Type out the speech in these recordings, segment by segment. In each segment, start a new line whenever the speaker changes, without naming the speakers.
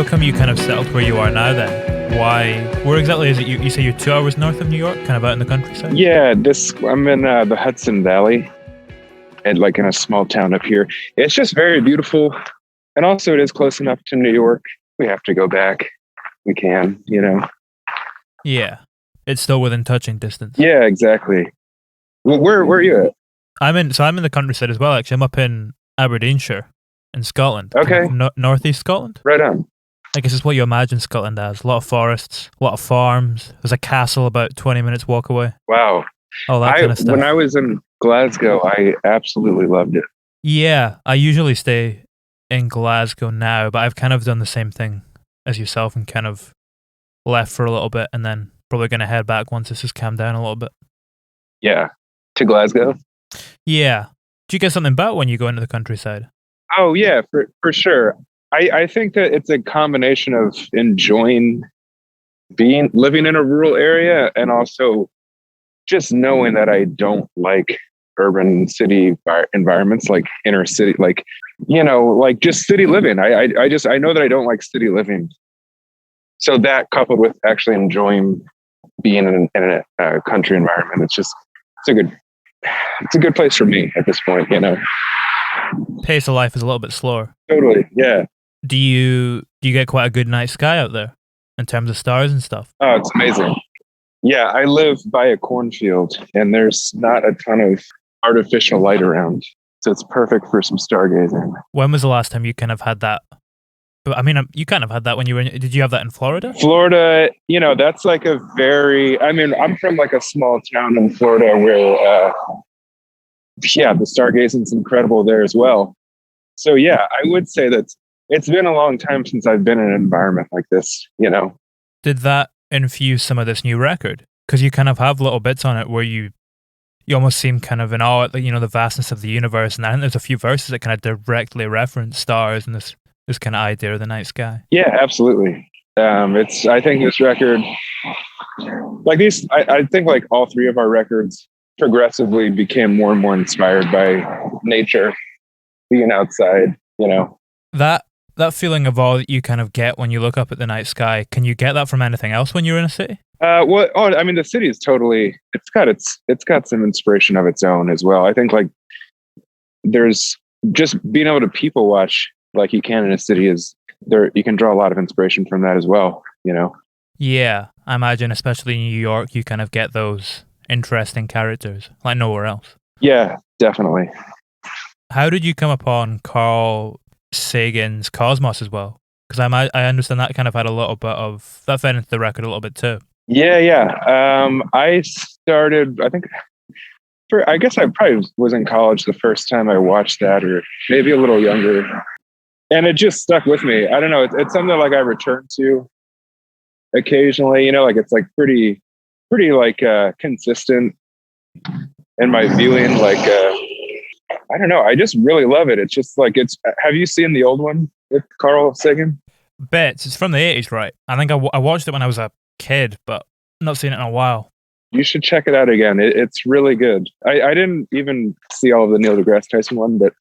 come you kind of settled where you are now then? Why? Where exactly is it? You say you're 2 hours north of New York, kind of out in the countryside?
Yeah, I'm in the Hudson Valley, and like in a small town up here. It's just very beautiful, and also it is close enough to New York. We have to go back. We can,
Yeah, it's still within touching distance.
Yeah, exactly. Well, where are you at?
I'm in the countryside as well. Actually, I'm up in Aberdeenshire, in Scotland.
Okay,
kind of northeast Scotland.
Right on.
I guess it's what you imagine Scotland as. A lot of forests, a lot of farms. There's a castle about 20 minutes walk away.
Wow.
All that kind of stuff.
When I was in Glasgow, I absolutely loved it.
Yeah, I usually stay in Glasgow now, but I've kind of done the same thing as yourself and kind of left for a little bit and then probably going to head back once this has calmed down a little bit.
Yeah. To Glasgow?
Yeah. Do you get something about when you go into the countryside?
Oh, yeah, for sure. I think that it's a combination of enjoying living in a rural area and also just knowing that I don't like urban city environments, like inner city, like just city living. I know that I don't like city living. So that coupled with actually enjoying being in a country environment, it's a good place for me at this point,
Pace of life is a little bit slower.
Totally, yeah.
Do you get quite a good night sky out there in terms of stars and stuff?
Oh, it's amazing. Yeah, I live by a cornfield and there's not a ton of artificial light around. So it's perfect for some stargazing.
When was the last time you kind of had that? I mean, you kind of had that when you were did you have that in Florida?
Florida, that's like I'm from like a small town in Florida where, the stargazing's incredible there as well. So yeah, I would say that it's been a long time since I've been in an environment like this,
Did that infuse some of this new record? Because you kind of have little bits on it where you almost seem kind of in awe at the vastness of the universe. And I think there's a few verses that kind of directly reference stars and this kind of idea of the night sky.
Yeah, absolutely. I think this record, like these, I think like all three of our records progressively became more and more inspired by nature, being outside,
That feeling of awe that you kind of get when you look up at the night sky, can you get that from anything else when you're in a city?
The city is totally, it's got some inspiration of its own as well. I think like there's just being able to people watch like you can in a city you can draw a lot of inspiration from that as well,
Yeah, I imagine especially in New York, you kind of get those interesting characters like nowhere else.
Yeah, definitely.
How did you come upon Carl Sagan's Cosmos as well? Because I understand that kind of had a little bit of that fed into the record a little bit too.
Yeah. I started, I guess I probably was in college the first time I watched that, or maybe a little younger, and it just stuck with me. I don't know. It's something like I return to occasionally. Like it's like pretty like consistent in my viewing. Like I don't know. I just really love it. It's just like have you seen the old one with Carl Sagan?
Bits. It's from the 80s, right? I think I watched it when I was a kid, but not seen it in a while.
You should check it out again. It's really good. I didn't even see all of the Neil deGrasse Tyson one, but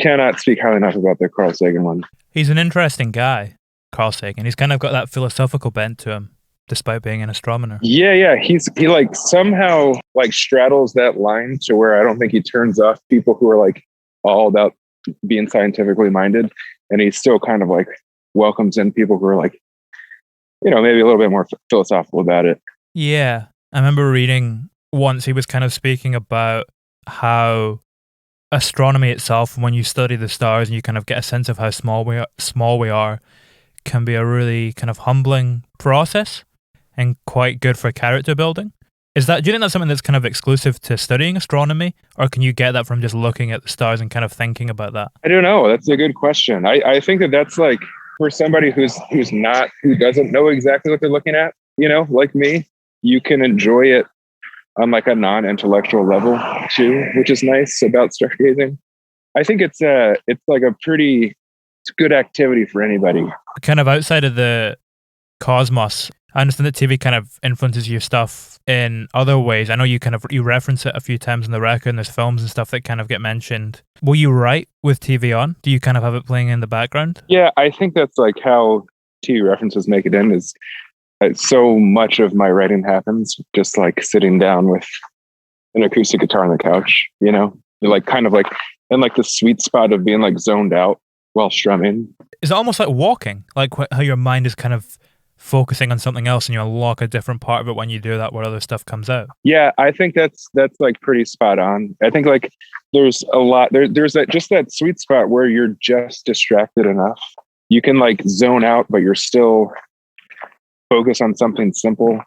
cannot speak highly enough about the Carl Sagan one.
He's an interesting guy, Carl Sagan. He's kind of got that philosophical bent to him, despite being an astronomer.
Yeah. He like somehow like straddles that line to where I don't think he turns off people who are like all about being scientifically minded, and he still kind of like welcomes in people who are like, maybe a little bit more philosophical about it.
Yeah. I remember reading once he was kind of speaking about how astronomy itself, when you study the stars and you kind of get a sense of how small we are, can be a really kind of humbling process and quite good for character building. Do you think that's something that's kind of exclusive to studying astronomy, or can you get that from just looking at the stars and kind of thinking about that?
I don't know. That's a good question. I think that's like for somebody who doesn't know exactly what they're looking at, like me, you can enjoy it on like a non-intellectual level too, which is nice about stargazing. I think it's like a pretty good activity for anybody.
Kind of outside of the cosmos, I understand that TV kind of influences your stuff in other ways. I know you reference it a few times in the record, and there's films and stuff that kind of get mentioned. Will you write with TV on? Do you kind of have it playing in the background?
Yeah, I think that's like how TV references make it in is so much of my writing happens just like sitting down with an acoustic guitar on the couch, you know, like kind of like in like the sweet spot of being like zoned out while strumming.
Is it almost like walking, like how your mind is kind of focusing on something else and you unlock a different part of it when you do that where other stuff comes out?
Yeah, I think that's like pretty spot on. I think like there's a lot there's that just that sweet spot where you're just distracted enough. You can like zone out, but you're still focus on something simple.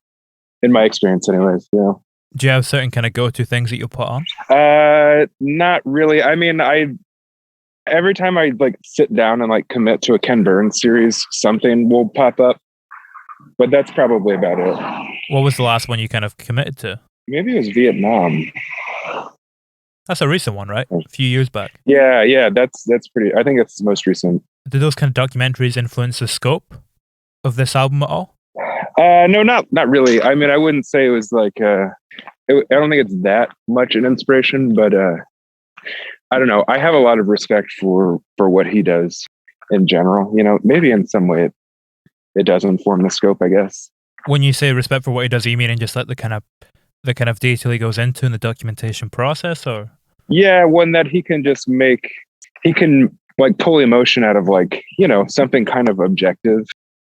In my experience, anyways, you know.
Do you have certain kind of go-to things that you put on?
Not really. I mean, every time I like sit down and like commit to a Ken Burns series, something will pop up. But that's probably about it.
What was the last one you kind of committed to?
Maybe it was Vietnam.
That's a recent one, right? A few years back.
Yeah, that's pretty. I think it's the most recent.
Did those kind of documentaries influence the scope of this album at all?
No, not really. I mean, I wouldn't say it was like. I don't think it's that much an inspiration, but I don't know. I have a lot of respect for what he does in general. You know, maybe in some way it does inform the scope, I guess.
When you say respect for what he does, you mean in just like the kind of detail he goes into in the documentation process, or?
Yeah, one that he can like pull emotion out of like, you know, something kind of objective.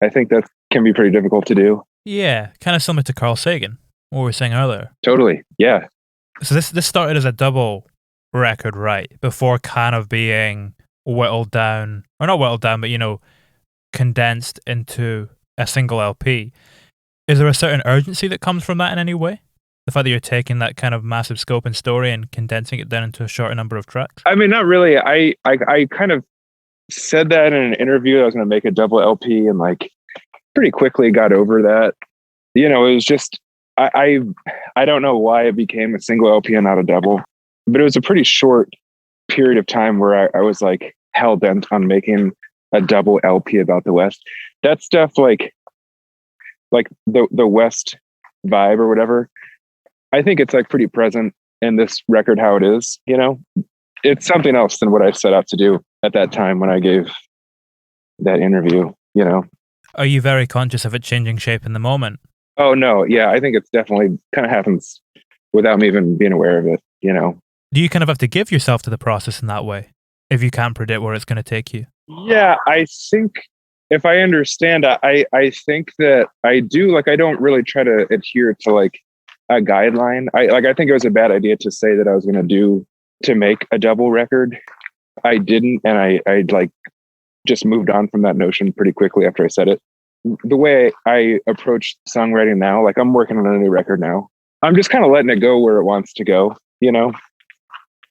I think that can be pretty difficult to do.
Yeah, kind of similar to Carl Sagan, what we were saying earlier.
Totally, yeah.
So this started as a double record, right? Before kind of being whittled down, or not whittled down, but, you know, condensed into a single LP. Is there a certain urgency that comes from that in any way? The fact that you're taking that kind of massive scope and story and condensing it down into a shorter number of tracks? I
mean, not really. I kind of said that in an interview. I was going to make a double LP and like pretty quickly got over that. You know, it was just, I don't know why it became a single LP and not a double, but it was a pretty short period of time where I was like hell bent on making a double LP about the West. That stuff like the West vibe or whatever, I think it's like pretty present in this record how it is, you know? It's something else than what I set out to do at that time when I gave that interview, you know?
Are you very conscious of it changing shape in the moment?
Oh, no. Yeah, I think it's definitely kind of happens without me even being aware of it, you know?
Do you kind of have to give yourself to the process in that way if you can't predict where it's going to take you?
Yeah, I think if I understand, I think that I do. Like, I don't really try to adhere to like a guideline. I think it was a bad idea to say that I was going to make a double record. I didn't, and I like just moved on from that notion pretty quickly after I said it. The way I approach songwriting now, like I'm working on a new record now. I'm just kind of letting it go where it wants to go, you know?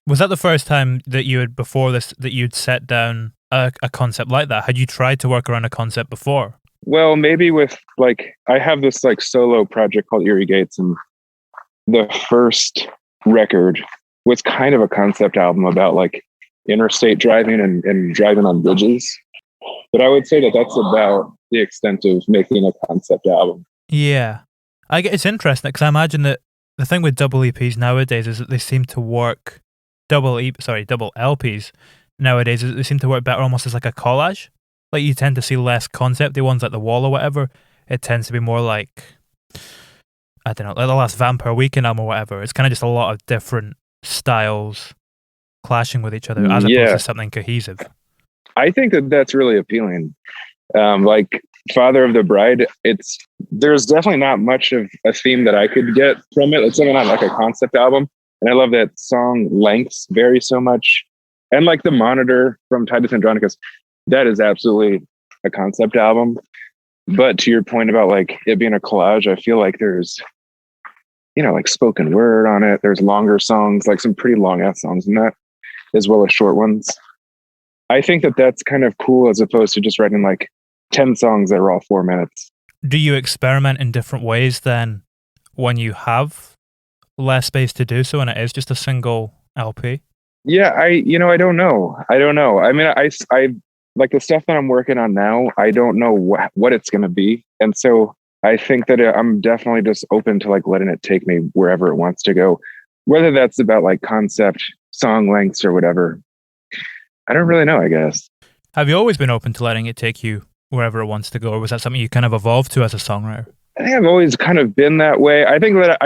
Was that the first time that you had, before this, that you'd set down a concept like that? Had you tried to work around a concept before?
Well, maybe with like, I have this like solo project called Eerie Gates, and the first record was kind of a concept album about like interstate driving and driving on bridges. But I would say that that's about the extent of making a concept album.
Yeah. It's interesting because I imagine that the thing with double EPs nowadays is that they seem to work, double LPs nowadays, they seem to work better almost as like a collage. Like you tend to see less concepty ones like The Wall or whatever. It tends to be more like, I don't know, like the last Vampire Weekend album or whatever. It's kind of just a lot of different styles clashing with each other as opposed to something cohesive.
I think that that's really appealing. Like Father of the Bride, there's definitely not much of a theme that I could get from it. It's something not like a concept album. And I love that song lengths vary so much. And like The Monitor from Titus Andronicus, that is absolutely a concept album. But to your point about like it being a collage, I feel like there's, you know, like spoken word on it. There's longer songs, like some pretty long ass songs in that, as well as short ones. I think that that's kind of cool as opposed to just writing like 10 songs that are all 4 minutes. Do
you experiment in different ways then when you have less space to do so and it is just a single LP? Yeah, I don't know. I mean, I like the stuff that I'm working on now, I don't know what it's going to be. And so I think that I'm definitely just open to like letting it take me wherever it wants to go, whether that's about like concept, song lengths or whatever. I don't really know, I guess. Have you always been open to letting it take you wherever it wants to go, or was that something you kind of evolved to as a songwriter?
I think I've always kind of been that way. I think that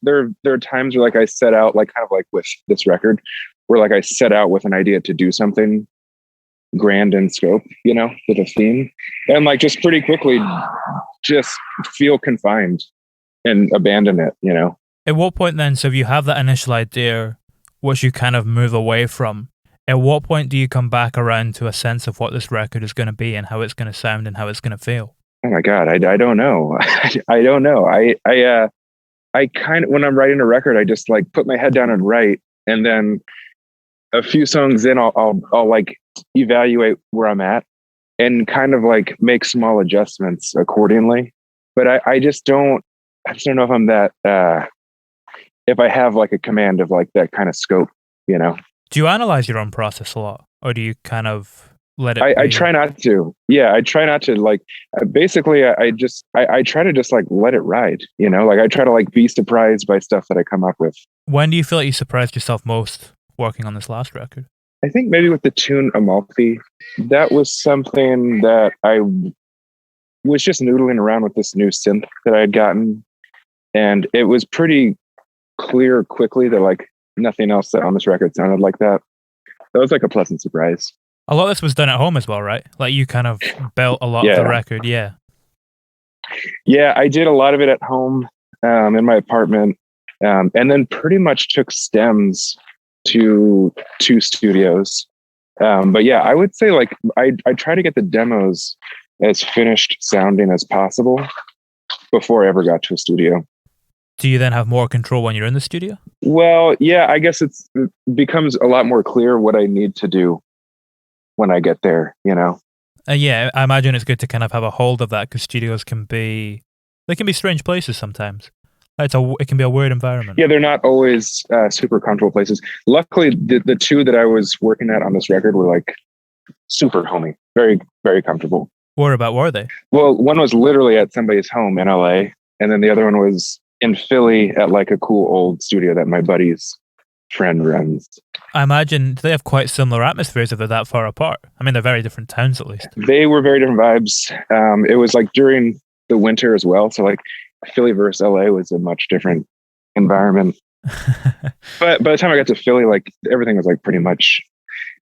there are times where like I set out, like kind of like with this record, where like I set out with an idea to do something grand in scope, you know, with a theme, and like just pretty quickly just feel confined and abandon it, you know.
At what point then, so if you have that initial idea, which you kind of move away from, at what point do you come back around to a sense of what this record is going to be and how it's going to sound and how it's going to feel?
Oh my God, I don't know. I don't know. I kind of, when I'm writing a record, I just like put my head down and write, and then a few songs in, I'll like evaluate where I'm at and kind of like make small adjustments accordingly. But I just don't know if I'm that, if I have like a command of like that kind of scope, you know.
Do you analyze your own process a lot, or do you kind of let it
I try not to. Yeah, I try not to. Like, basically, I try to just like let it ride, you know. Like I try to like be surprised by stuff that I come up with.
When do you feel like you surprised yourself most working on this last record?
I think maybe with the tune Amalfi, that was something that I was just noodling around with this new synth that I had gotten, and it was pretty clear quickly that like nothing else on this record sounded like that. That was like a pleasant surprise.
A lot of this was done at home as well, right? Like you kind of built a lot of the record, yeah.
Yeah, I did a lot of it at home, in my apartment, and then pretty much took stems to 2 studios. But yeah, I would say like I try to get the demos as finished sounding as possible before I ever got to a studio.
Do you then have more control when you're in the studio?
Well, yeah, I guess it becomes a lot more clear what I need to do when I get there, you know?
Yeah, I imagine it's good to kind of have a hold of that, because studios can be strange places sometimes. It can be a weird environment.
Yeah, they're not always super comfortable places. Luckily, the 2 that I was working at on this record were like super homey, very, very comfortable.
Whereabout were they?
Well, one was literally at somebody's home in LA, and then the other one was in Philly at like a cool old studio that my buddy's friend runs.
I imagine they have quite similar atmospheres if they're that far apart. I mean, they're very different towns, at least.
They were very different vibes. It was like during the winter as well. So like Philly versus LA was a much different environment. But by the time I got to Philly, like everything was like pretty much,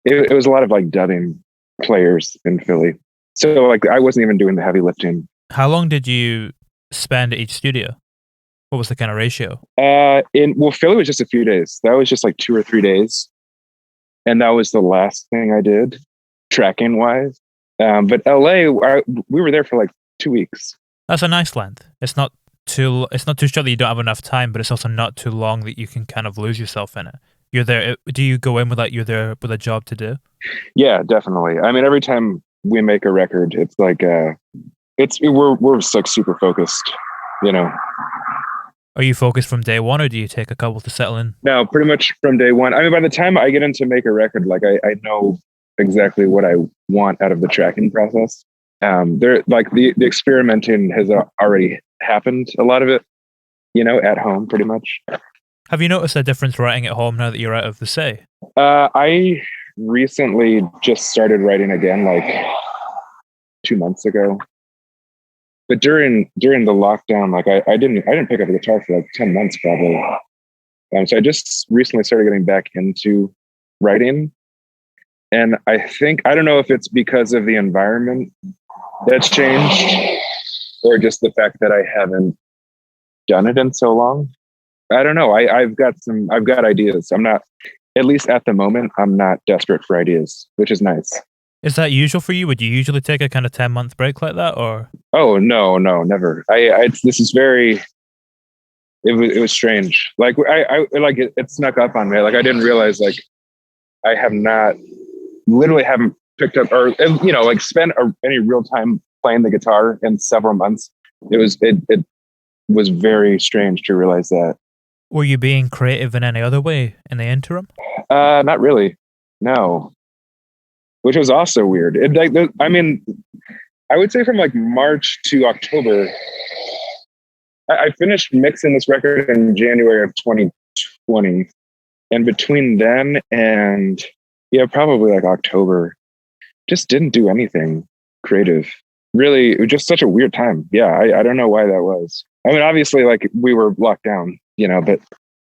it was a lot of like dubbing players in Philly. So like I wasn't even doing the heavy lifting.
How long did you spend at each studio? What was the kind of ratio?
Philly was just a few days. That was just like 2 or 3 days. And that was the last thing I did tracking wise. But LA, we were there for like 2 weeks.
That's a nice length. It's not too short that you don't have enough time, but it's also not too long that you can kind of lose yourself in it. You're there. Do you go in with like you're there with a job to do?
Yeah, definitely. I mean, every time we make a record, it's like we're like super focused, you know.
Are you focused from day one, or do you take a couple to settle in?
No, pretty much from day one. I mean, by the time I get into make a record, like I know exactly what I want out of the tracking process. There, like the experimenting has already happened. A lot of it, you know, at home, pretty much.
Have you noticed a difference writing at home now that you're out of the Say?
I recently just started writing again, like 2 months ago. But during the lockdown, like I didn't pick up a guitar for like 10 months probably. So I just recently started getting back into writing. And I don't know if it's because of the environment that's changed or just the fact that I haven't done it in so long. I don't know. I've got ideas. I'm not, at least at the moment, I'm not desperate for ideas, which is nice.
Is that usual for you? Would you usually take a kind of 10-month break like that, or?
Oh, no, never. This is very, it was strange. Like I like it snuck up on me. Like I didn't realize like I haven't picked up or, you know, like spent any real time playing the guitar in several months. It was very strange to realize that.
Were you being creative in any other way in the interim?
Not really. No. Which was also weird. I mean, I would say from like March to October, I finished mixing this record in January of 2020. And between then and probably like October, just didn't do anything creative. really, it was just such a weird time. Yeah, I don't know why that was. I mean, obviously, like we were locked down, but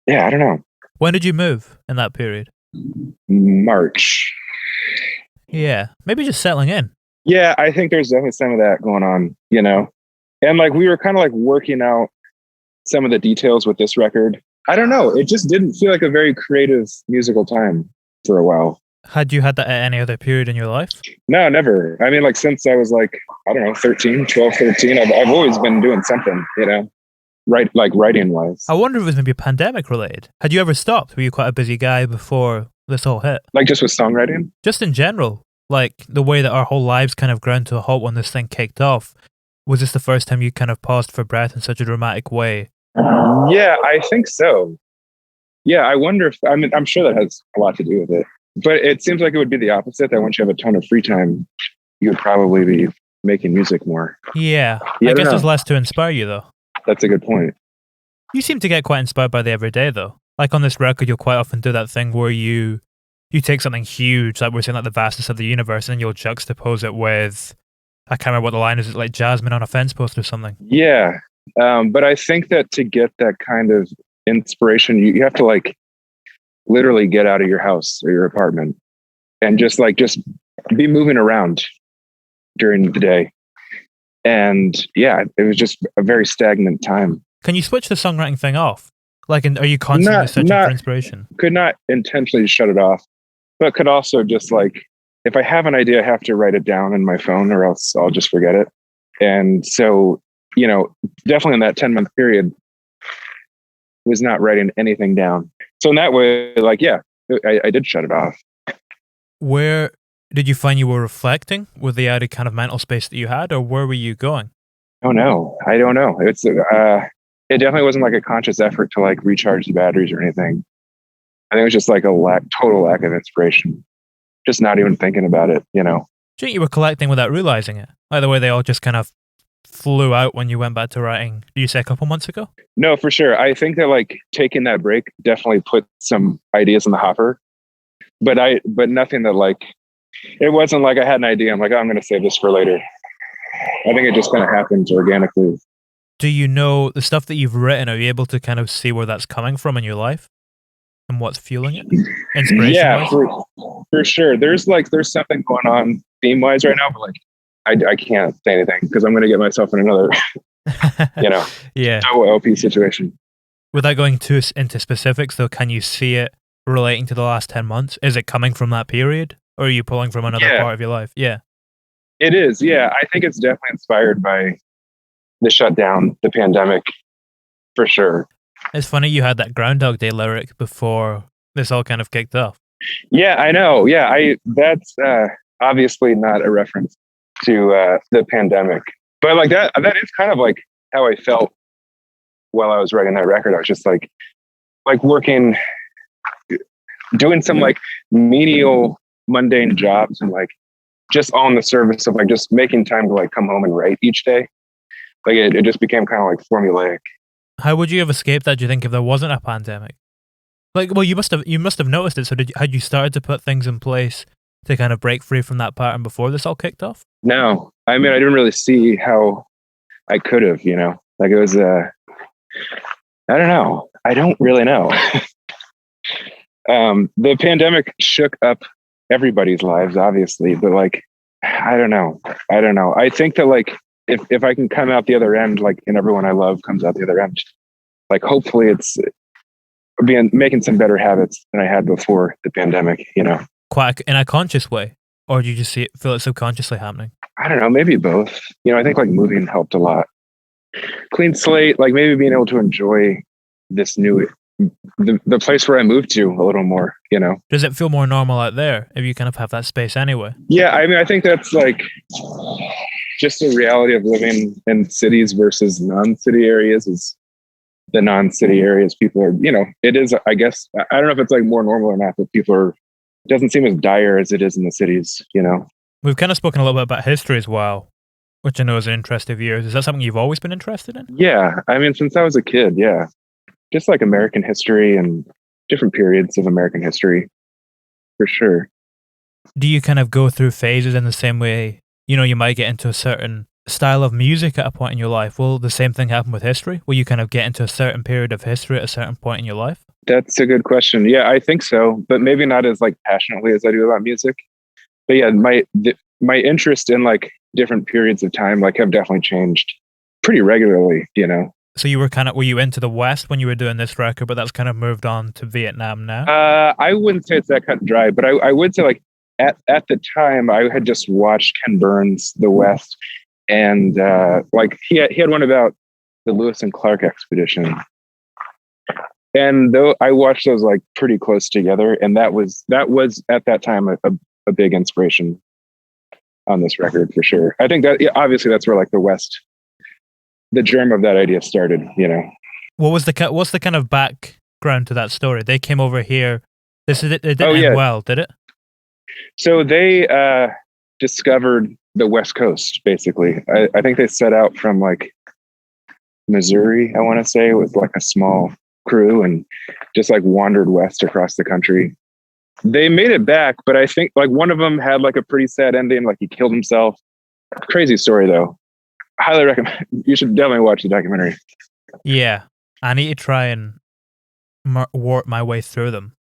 yeah, I don't know.
When did you move in that period?
March.
Yeah, maybe just settling in.
Yeah, I think there's definitely some of that going on, and like we were kind of like working out some of the details with this record. I don't know. It just didn't feel like a very creative musical time for a while.
Had you had that at any other period in your life?
No, never. I mean, like since I was like, I don't know, 13, 12, 13, I've always been doing something, right, like writing wise.
I wonder if it was maybe pandemic related. Had you ever stopped? Were you quite a busy guy before this all hit?
Like just with songwriting?
Just in general, like the way that our whole lives kind of ground to a halt when this thing kicked off. Was this the first time you kind of paused for breath in such a dramatic way?
Yeah, I think so. Yeah, I wonder if, I'm sure that has a lot to do with it. But it seems like it would be the opposite, that once you have a ton of free time, you would probably be making music more.
Yeah, I guess there's less to inspire you, though.
That's a good point.
You seem to get quite inspired by the everyday, though. Like on this record, you'll quite often do that thing where you take something huge, like we're saying, like the vastness of the universe, and you'll juxtapose it with, I can't remember what the line is, like Jasmine on a fence post or something.
Yeah, but I think that to get that kind of inspiration, you have to like literally get out of your house or your apartment and just be moving around during the day. And yeah, it was just a very stagnant time.
Can you switch the songwriting thing off? Like, are you constantly searching for inspiration?
Could not intentionally shut it off, but could also just like, if I have an idea, I have to write it down in my phone or else I'll just forget it. And so, definitely in that 10-month period, was not writing anything down. So in that way, like, yeah, I did shut it off. Where
did you find you were reflecting with the added kind of mental space that you had, or where were you going?
Oh no, I don't know. It's it definitely wasn't like a conscious effort to like recharge the batteries or anything. I think it was just like a total lack of inspiration. Just not even thinking about it,
Do you think you were collecting without realizing it? Like the way they all just kind of flew out when you went back to writing, did you say a couple months ago?
No, for sure. I think that like taking that break definitely put some ideas in the hopper, but nothing that like, it wasn't like I had an idea. I'm like, oh, I'm going to save this for later. I think it just kind of happens organically.
Do you know the stuff that you've written? Are you able to kind of see where that's coming from in your life and what's fueling it? Inspiration-wise?
Yeah, for sure. There's something going on theme-wise right now, but like, I can't say anything because I'm going to get myself in another, LP situation.
Without going too into specifics, though, can you see it relating to the last 10 months? Is it coming from that period, or are you pulling from another part of your life? Yeah.
It is, yeah. I think it's definitely inspired by the shutdown, the pandemic, for sure.
It's funny you had that Groundhog Day lyric before this all kind of kicked off.
Yeah, I know. Yeah, that's obviously not a reference to the pandemic, but like that is kind of like how I felt while I was writing that record. I was just like working, doing some like menial mundane jobs and like just on the service of like just making time to like come home and write each day. Like it just became kind of like formulaic.
How would you have escaped that, do you think, if there wasn't a pandemic? Like, well, you must have noticed it. So had you started to put things in place to kind of break free from that pattern before this all kicked off? No,
I mean, I didn't really see how I could have, like it was, I don't know. I don't really know. The pandemic shook up everybody's lives, obviously, but like, I don't know. I think that like, if I can come out the other end, like, and everyone I love comes out the other end, like, hopefully it's making some better habits than I had before the pandemic,
Quite in a conscious way, or do you just feel it subconsciously happening?
I don't know, maybe both. I think like moving helped a lot. Clean slate, like maybe being able to enjoy this the place where I moved to a little more,
Does it feel more normal out there if you kind of have that space anyway?
Yeah, I mean, I think that's like just the reality of living in cities versus non-city areas. Is the non-city areas, people are, it is, I guess, I don't know if it's like more normal or not, but it doesn't seem as dire as it is in the cities,
We've kind of spoken a little bit about history as well, which I know is an interest of yours. Is that something you've always been interested in?
Yeah, I mean, since I was a kid, yeah. Just like American history and different periods of American history, for sure.
Do you kind of go through phases in the same way, you might get into a certain style of music at a point in your life, will the same thing happen with history? Will you kind of get into a certain period of history at a certain point in your life?
That's a good question. Yeah, I think so, but maybe not as like passionately as I do about music. But yeah, my interest in like different periods of time like have definitely changed pretty regularly, you know.
So you were you into the West when you were doing this record, but that's kind of moved on to Vietnam now?
I wouldn't say it's that cut and dry, but I would say like at the time I had just watched Ken Burns' The West, and like he had one about the Lewis and Clark expedition, and though I watched those like pretty close together, and that was at that time a big inspiration on this record for sure. I think that obviously that's where like the West, the germ of that idea started, you know.
What's the kind of background to that story? They came over here. It didn't end well, did it?
So they discovered the West Coast, basically. I think they set out from like Missouri, I want to say, with like a small crew and just like wandered west across the country. They made it back, but I think like one of them had like a pretty sad ending, like he killed himself. Crazy story though. Highly recommend. You should definitely watch the documentary.
Yeah, I need to try and warp my way through them.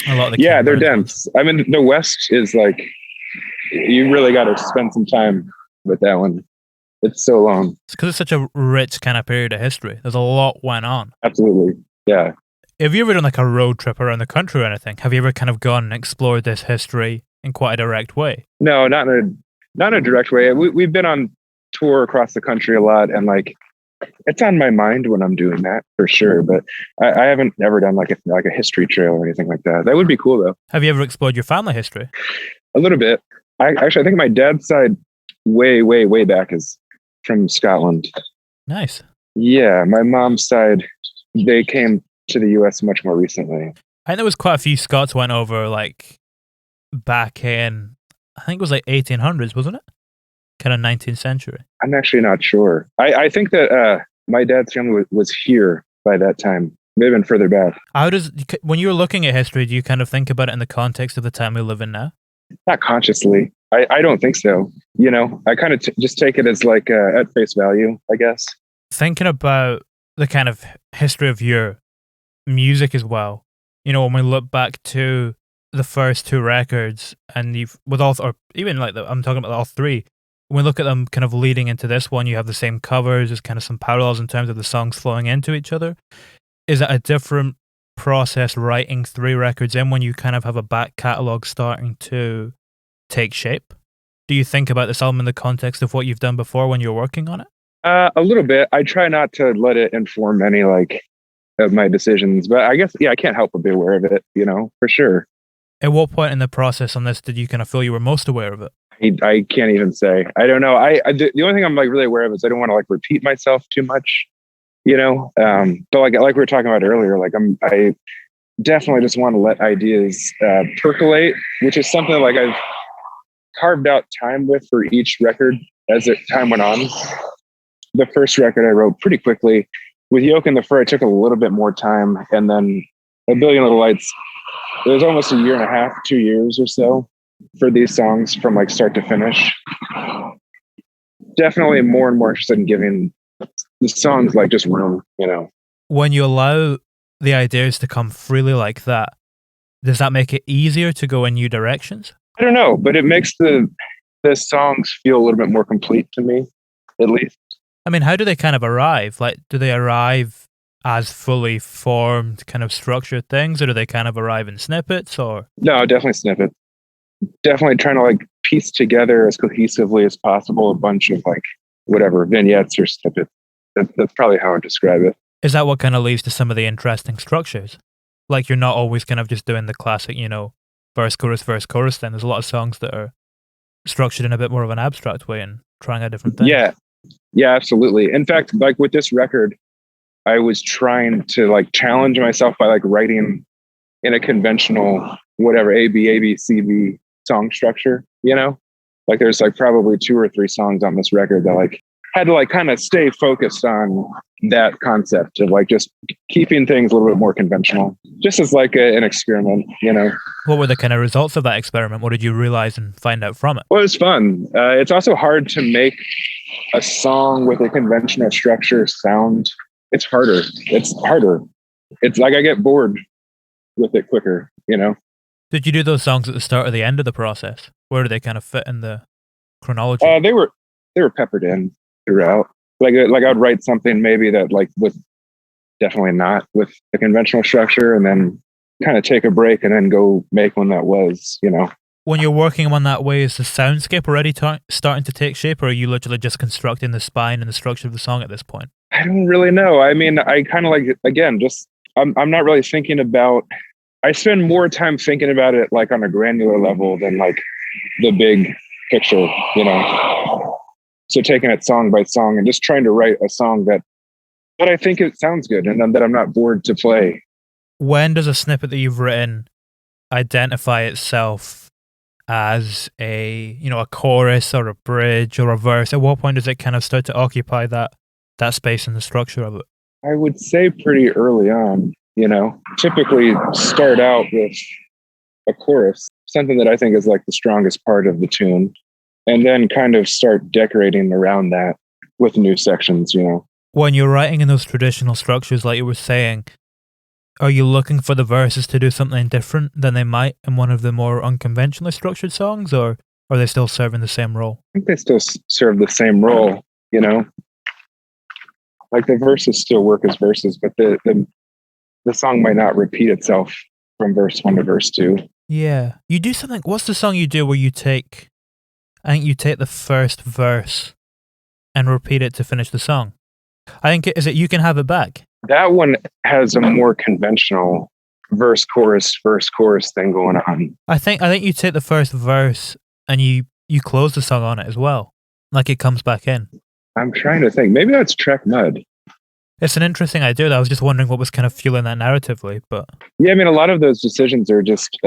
A lot of the
they're dense. I mean, the West is like, you really got to spend some time with that one. It's so long.
It's because it's such a rich kind of period of history. There's a lot went on.
Absolutely, yeah.
Have you ever done like a road trip around the country or anything? Have you ever kind of gone and explored this history in quite a direct way?
No, not in a direct way. We've been on tour across the country a lot, and like it's on my mind when I'm doing that for sure. But I haven't ever done like a history trail or anything like that. That would be cool though.
Have you ever explored your family history?
A little bit. I think my dad's side way back is from Scotland.
Nice.
Yeah, my mom's side, they came to the US much more recently.
I think there was quite a few Scots went over like back in, I think it was like 1800s, wasn't it? Kind of 19th century.
I'm actually not sure. I think that my dad's family was here by that time, maybe even further back.
When you're looking at history, do you kind of think about it in the context of the time we live in now?
Not consciously. I don't think so. You know, I kind of just take it as like at face value, I guess.
Thinking about the kind of history of your music as well, you know, when we look back to the first two records and I'm talking about all three, when we look at them kind of leading into this one, you have the same covers, there's kind of some parallels in terms of the songs flowing into each other. Is it a different process writing three records in when you kind of have a back catalogue starting to take shape? Do you think about this album in the context of what you've done before when you're working on it?
A little bit. I try not to let it inform any like of my decisions, but I guess, yeah, I can't help but be aware of it, you know, for sure.
At what point in the process on this did you kind of feel you were most aware of it?
I can't even say. I don't know. The only thing I'm like really aware of is I don't want to like repeat myself too much, you know. But like we were talking about earlier, like I definitely just want to let ideas percolate, which is something like I've carved out time with for each record as time went on. The first record I wrote pretty quickly. With Yoke and the Fur, it took a little bit more time, and then A Billion Little Lights, it was almost a year and a half, 2 years or so for these songs from like start to finish. Definitely more and more interested in giving the songs like just room, you know.
When you allow the ideas to come freely like that, does that make it easier to go in new directions?
I don't know, but it makes the songs feel a little bit more complete to me, at least.
I mean, how do they kind of arrive? Like, do they arrive as fully formed, kind of structured things, or do they kind of arrive in snippets? Or
no, definitely snippets. Definitely trying to like piece together as cohesively as possible a bunch of like whatever vignettes or snippets. That's probably how I would describe it.
Is that what kind of leads to some of the interesting structures? Like, you're not always kind of just doing the classic, you know, verse, chorus, then. There's a lot of songs that are structured in a bit more of an abstract way and trying a different thing.
Yeah, absolutely. In fact, like with this record, I was trying to like challenge myself by like writing in a conventional, whatever, A-B, song structure, you know? Like there's like probably 2 or 3 songs on this record that like had to like kind of stay focused on that concept of like just keeping things a little bit more conventional, just as like an experiment, you know.
What were the kind of results of that experiment? What did you realize and find out from it?
Well, it was fun. It's also hard to make a song with a conventional structure sound. It's harder. It's like I get bored with it quicker, you know.
Did you do those songs at the start or the end of the process? Where do they kind of fit in the chronology?
They were peppered in throughout. Like I'd write something maybe that like with definitely not with the conventional structure, and then kind of take a break and then go make one that was, you know.
When you're working on that way, is the soundscape already starting to take shape, or are you literally just constructing the spine and the structure of the song at this point?
I don't really know. I mean, I kind of like, again, just I'm not really thinking about. I spend more time thinking about it like on a granular level than like the big picture, you know. So taking it song by song and just trying to write a song that I think it sounds good and that I'm not bored to play.
When does a snippet that you've written identify itself as a chorus or a bridge or a verse? At what point does it kind of start to occupy that space in the structure of it?
I would say pretty early on, you know. Typically start out with a chorus, something that I think is like the strongest part of the tune, and then kind of start decorating around that with new sections, you know.
When you're writing in those traditional structures, like you were saying, are you looking for the verses to do something different than they might in one of the more unconventionally structured songs, or are they still serving the same role?
I think they still serve the same role, you know. Like the verses still work as verses, but the song might not repeat itself from verse 1 to verse 2.
Yeah. You do something, what's the song you do where you take the first verse and repeat it to finish the song? I think, is it You Can Have It Back?
That one has a more conventional verse chorus thing going on.
I think you take the first verse and you close the song on it as well. Like it comes back in.
I'm trying to think. Maybe that's Trek Mud.
It's an interesting idea. I was just wondering what was kind of fueling that narratively, but
yeah, I mean, a lot of those decisions are just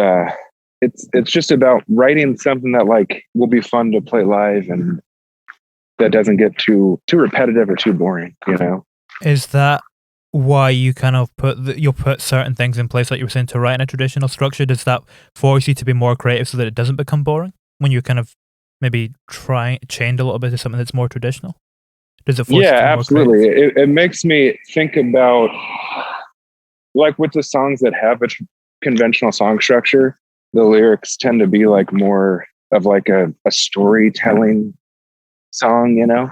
it's just about writing something that like will be fun to play live and that doesn't get too repetitive or too boring, you know.
Is that why you kind of you'll put certain things in place, like you were saying, to write in a traditional structure? Does that force you to be more creative so that it doesn't become boring when you kind of maybe change a little bit to something that's more traditional? Does it force you to be
absolutely.
more creative?
It makes me think about, like, with the songs that have a conventional song structure, the lyrics tend to be like more of like a storytelling song, you know.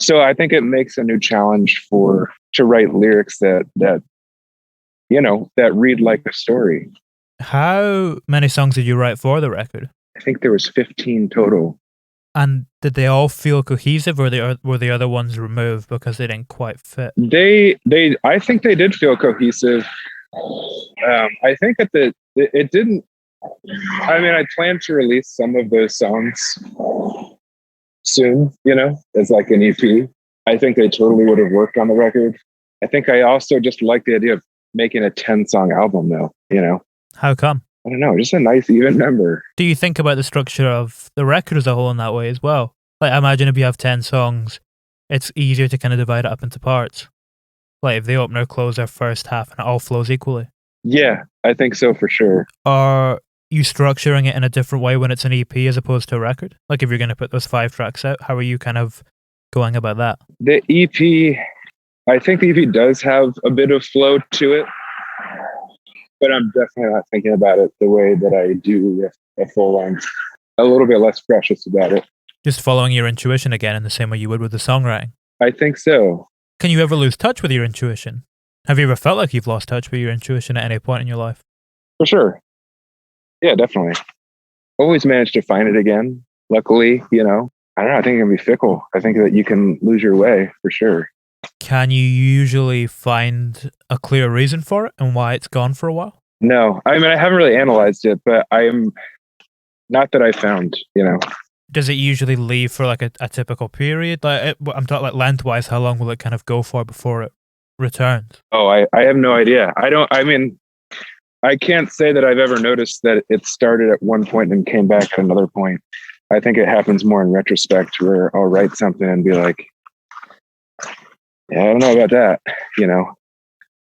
So I think it makes a new challenge to write lyrics that you know, that read like a story.
How many songs did you write for the record?
I think there was 15 total.
And did they all feel cohesive, or were the other ones removed because they didn't quite fit?
I think they did feel cohesive. I think that it didn't. I mean, I plan to release some of those songs soon, you know, as like an EP. I think they totally would have worked on the record. I think I also just like the idea of making a 10-song album, though, you know.
How come?
I don't know, just a nice even number.
Do you think about the structure of the record as a whole in that way as well? Like, I imagine if you have 10 songs, it's easier to kind of divide it up into parts. Like, if the opener, closer, first half, and it all flows equally.
Yeah, I think so for sure.
Are you structuring it in a different way when it's an EP as opposed to a record? Like, if you're going to put those 5 tracks out, how are you kind of going about that?
The EP, I think the EP does have a bit of flow to it, but I'm definitely not thinking about it the way that I do with a full length. A little bit less precious about it.
Just following your intuition again in the same way you would with the songwriting.
I think so.
Can you ever lose touch with your intuition? Have you ever felt like you've lost touch with your intuition at any point in your life?
For sure. Yeah, definitely. Always managed to find it again. Luckily, you know, I don't know. I think it can be fickle. I think that you can lose your way for sure.
Can you usually find a clear reason for it and why it's gone for a while?
No, I mean, I haven't really analyzed it, but I am not that I found, you know.
Does it usually leave for like a typical period? Like I'm talking like lengthwise, how long will it kind of go for before it returns?
Oh, I have no idea. I can't say that I've ever noticed that it started at one point and came back at another point. I think it happens more in retrospect, where I'll write something and be like, Yeah, I don't know about that, you know.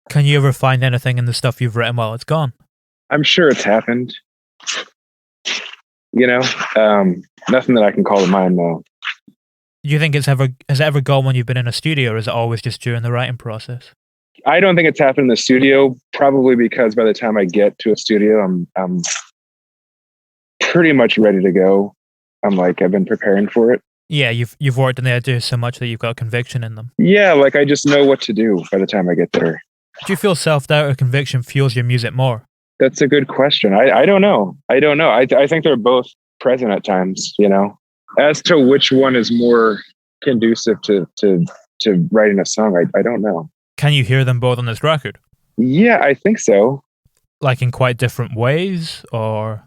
Can you ever find anything in the stuff you've written while it's gone?
I'm sure it's happened, you know. Nothing that I can call to mind though.
Do you think has it ever gone when you've been in a studio, or is it always just during the writing process?
I don't think it's happened in the studio, probably because by the time I get to a studio, I'm pretty much ready to go. I've been preparing for it.
Yeah, you've worked on the ideas so much that you've got conviction in them.
Yeah, like I just know what to do by the time I get there.
Do you feel self-doubt or conviction fuels your music more?
That's a good question. I don't know. I don't know. I think they're both present at times, you know. As to which one is more conducive to writing a song, I don't know.
Can you hear them both on this record?
Yeah, I think so.
Like in quite different ways, or?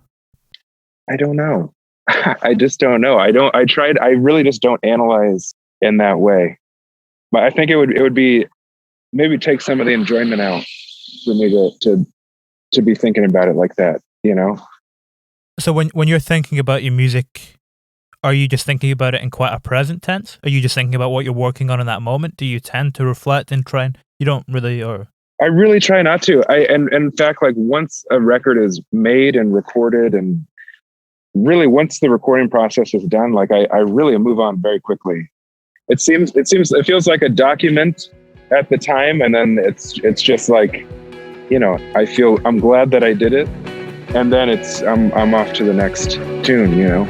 I don't know. I just don't know. I really just don't analyze in that way. But I think it would be maybe take some of the enjoyment out for me to be thinking about it like that, you know?
So when you're thinking about your music, are you just thinking about it in quite a present tense? Are you just thinking about what you're working on in that moment? Do you tend to reflect and try and you don't really, or?
I really try not to. And in fact, like once a record is made and recorded, and really once the recording process is done, like I really move on very quickly. It feels like a document at the time, and then it's just like, you know, I'm glad that I did it, and then I'm off to the next tune, you know.